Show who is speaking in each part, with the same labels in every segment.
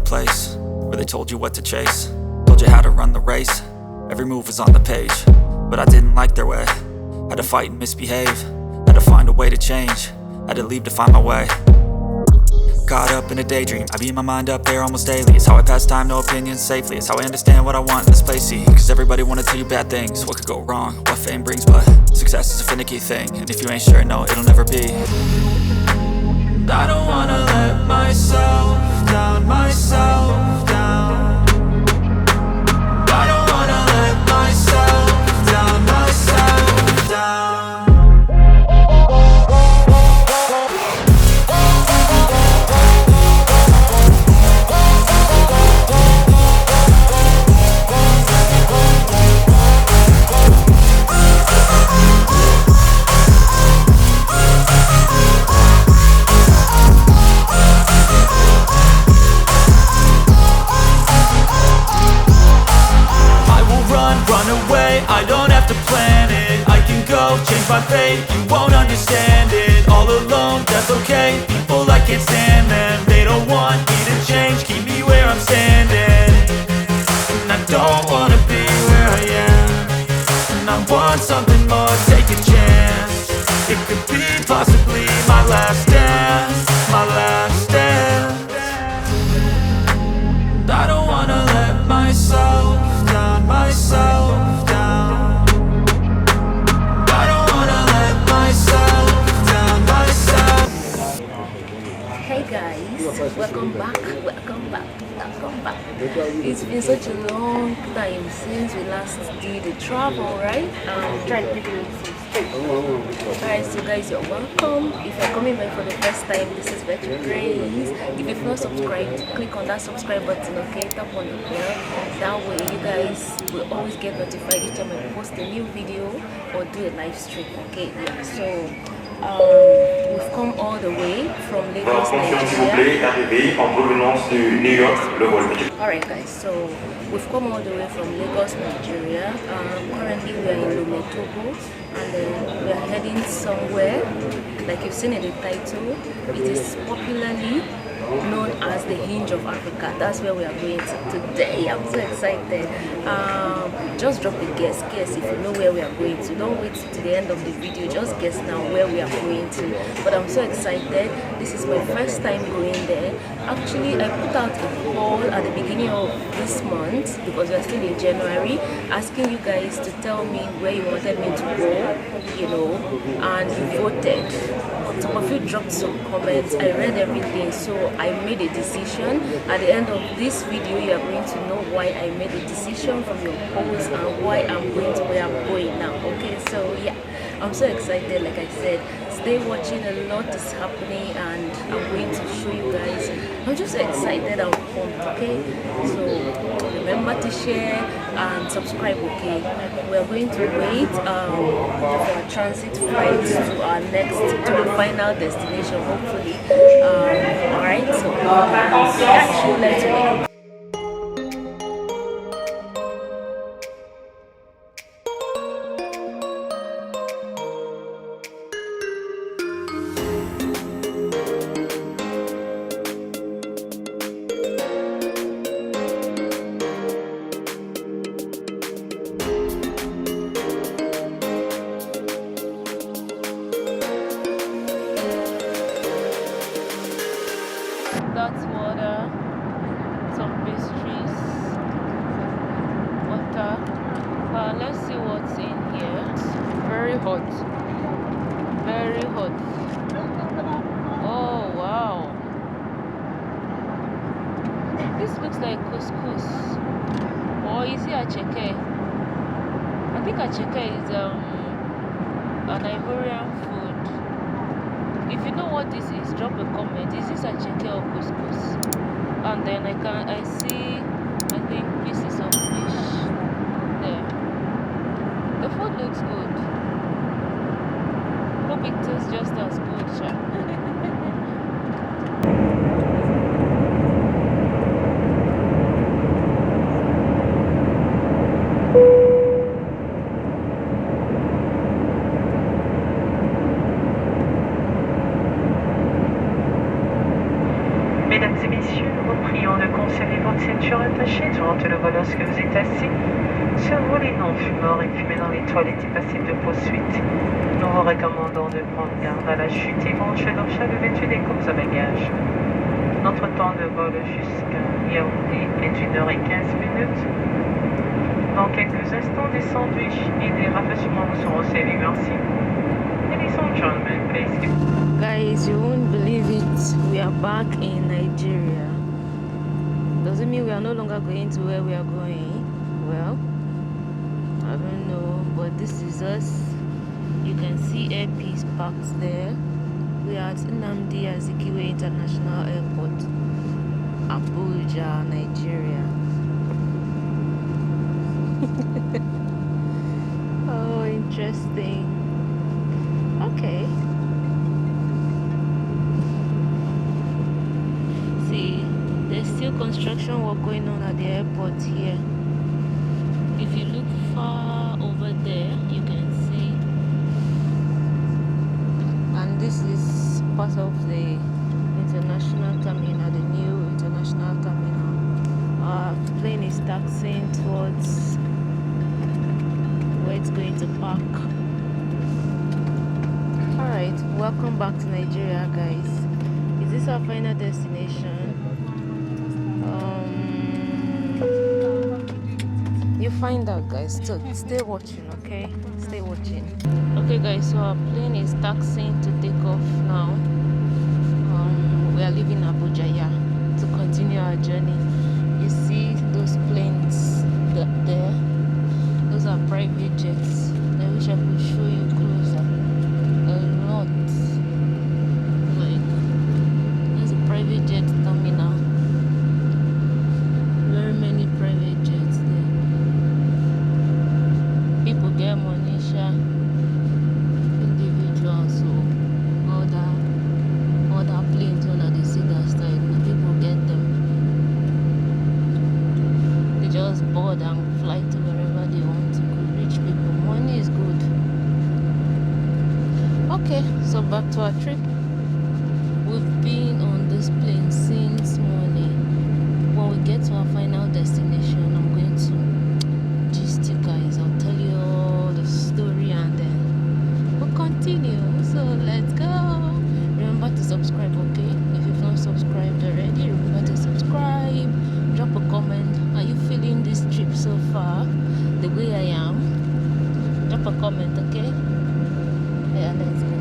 Speaker 1: place where they told you what to chase, told you how to run the race. Every move was on the page, but I didn't like their way. Had to fight and misbehave, had to find a way to change, had to leave to find my way. Caught up in a daydream, I beat my mind up there almost daily. It's how I pass time, no opinions safely. It's how I understand what I want in this place, see. Cause everybody wanna tell you bad things, what could go wrong, what fame brings. But success is a finicky thing, and if you ain't sure, no, it'll never be. I don't wanna let myself down, myself down. I don't wanna let myself down, myself down. I don't have to plan it, I can go change my fate. You won't understand it, all alone, that's okay. People, I can't stand them, they don't want me to change. Keep me where I'm standing, and I don't wanna be where I am. And I want something more, take a chance. It could be possibly my last dance, my last dance. I don't wanna let myself down, myself.
Speaker 2: Hey guys, welcome back. It's been such a long time since we last did the travel, right? Alright, so guys, you're welcome. If you're coming by for the first time, this is Victorine. If you've not subscribed, click on that subscribe button, okay? Tap on the bell. That way you guys will always get notified each time I post a new video or do a live stream, okay? Yeah, so we've come all the way from Lagos, Nigeria. Alright guys, so we've come all the way from Lagos, Nigeria. Currently we are in Lometogo, and then we are heading somewhere, like you've seen in the title. It is popularly known as the Hinge of Africa. That's where we are going to today. I'm so excited. Just drop the guess if you know where we are going to. Don't wait to the end of the video, just guess now where we are going to. But I'm so excited. This is my first time going there. Actually, I put out a poll at the beginning of this month, because we're still in January, asking you guys to tell me where you wanted me to go, you know, and you voted. Some of you dropped some comments. I read everything, so I made a decision. At the end of this video, you are going to know why I made a decision from your polls and why I'm going to where I'm going now. Okay, so yeah, I'm so excited. Like I said, stay watching, a lot is happening, and I'm going to show you guys. I'm just so excited and pumped. Okay, so remember to share and subscribe. Okay, we're going to wait for our transit flight to our final destination, hopefully. All right, so let's wait. That's water, some pastries, water. Let's see what's in here. Very hot, very hot. Oh wow, this looks like couscous, or is it acheke? I think acheke is an Ivorian food. If you know what this is, drop a comment. Is this acheke or couscous? And then I see, I think, pieces of fish there. The food looks good. Hope it tastes just as good, sha.
Speaker 3: Mesdames et messieurs, nous vous prions de conserver Observons les non-fumeurs et fumer dans les toilettes et passibles de poursuite. Nous vous recommandons de prendre garde à la chute et brancher dans chaque vêtu des courses à bagages. Notre temps de vol jusqu'à Yaoundé est d'1h15. Dans quelques instants, des sandwichs et des rafraîchissements vous seront servis. Merci. Ladies and gentlemen, please.
Speaker 2: Guys, you won't believe it. We are back in Nigeria. Doesn't mean we are no longer going to where we are going. Well, I don't know, but this is us. You can see airpiece parked there. We are at Nnamdi Azikiwe International Airport, Abuja, Nigeria. Oh, interesting. Okay. See, there's still construction work going on at the airport here. If you look far over there, you can see, and this is part of the international terminal, the new international terminal. Our plane is taxiing towards where it's going to park. Alright, welcome back to Nigeria, guys. Is this our final destination? You find out, guys. So stay watching, okay? Stay watching. Okay, guys, so our plane is taxiing to take off now. We are leaving Abuja, yeah, to continue our journey. You see those planes there? Those are private jets. I wish I could show you closer. A lot. Like, there's a private jet terminal. Very many private jets there. People get money, sha. Individuals, so all that planes on they see that side, the people get them. They just board and fly to wherever they want to go. Rich people, money is good. Okay, so back to our trip. We've been on this plane since morning. When we get to our final destination, I'm going to gist you guys. I'll tell you all the story and then we'll continue. So let's go. Remember to subscribe, okay? If you've not subscribed already, remember to subscribe. Drop a comment. Are you feeling this trip so far the way I am? Drop a comment, okay? Yeah, let's go.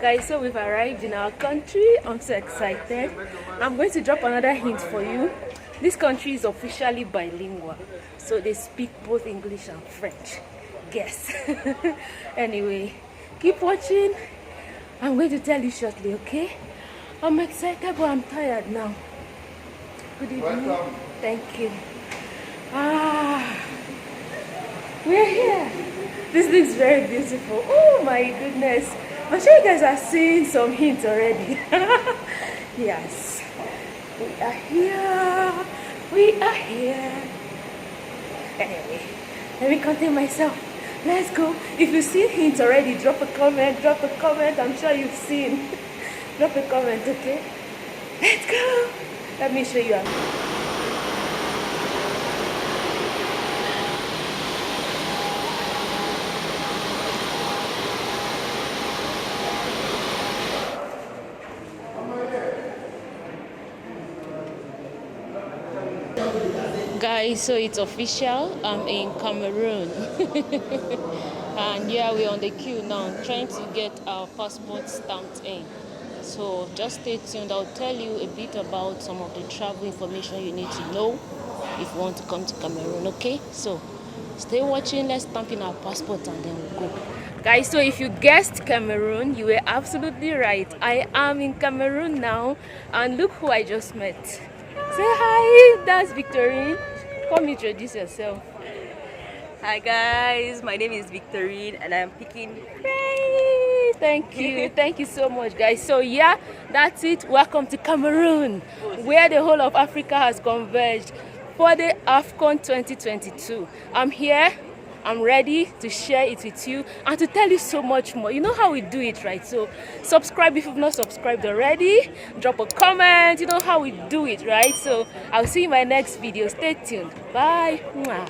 Speaker 2: Guys, so we've arrived in our country. I'm so excited. I'm going to drop another hint for you. This country is officially bilingual, so they speak both English and French. Guess. Anyway, keep watching. I'm going to tell you shortly, okay? I'm excited, but I'm tired now. Good evening. Thank you. We're here. This looks very beautiful. Oh my goodness. I'm sure you guys are seeing some hints already. Yes. We are here. We are here. Anyway, let me contain myself. Let's go. If you've seen hints already, drop a comment. Drop a comment. I'm sure you've seen. Drop a comment, okay? Let's go. Let me show you. Guys, so it's official. I'm in Cameroon. And yeah, we're on the queue now, trying to get our passport stamped in. So just stay tuned. I'll tell you a bit about some of the travel information you need to know if you want to come to Cameroon, okay? So stay watching. Let's stamp in our passport and then we'll go. Guys, so if you guessed Cameroon, you were absolutely right. I am in Cameroon now, and look who I just met. Say hi, that's Victorine. Come introduce yourself.
Speaker 4: Hi guys, my name is Victorine and I'm picking.
Speaker 2: Yay! Thank you so much, guys. So yeah, that's it. Welcome to Cameroon, where the whole of Africa has converged for the AFCON 2022. I'm here. I'm ready to share it with you and to tell you so much more. You know how we do it, right? So subscribe if you've not subscribed already. Drop a comment. You know how we do it, right? So I'll see you in my next video. Stay tuned. Bye. Mwah.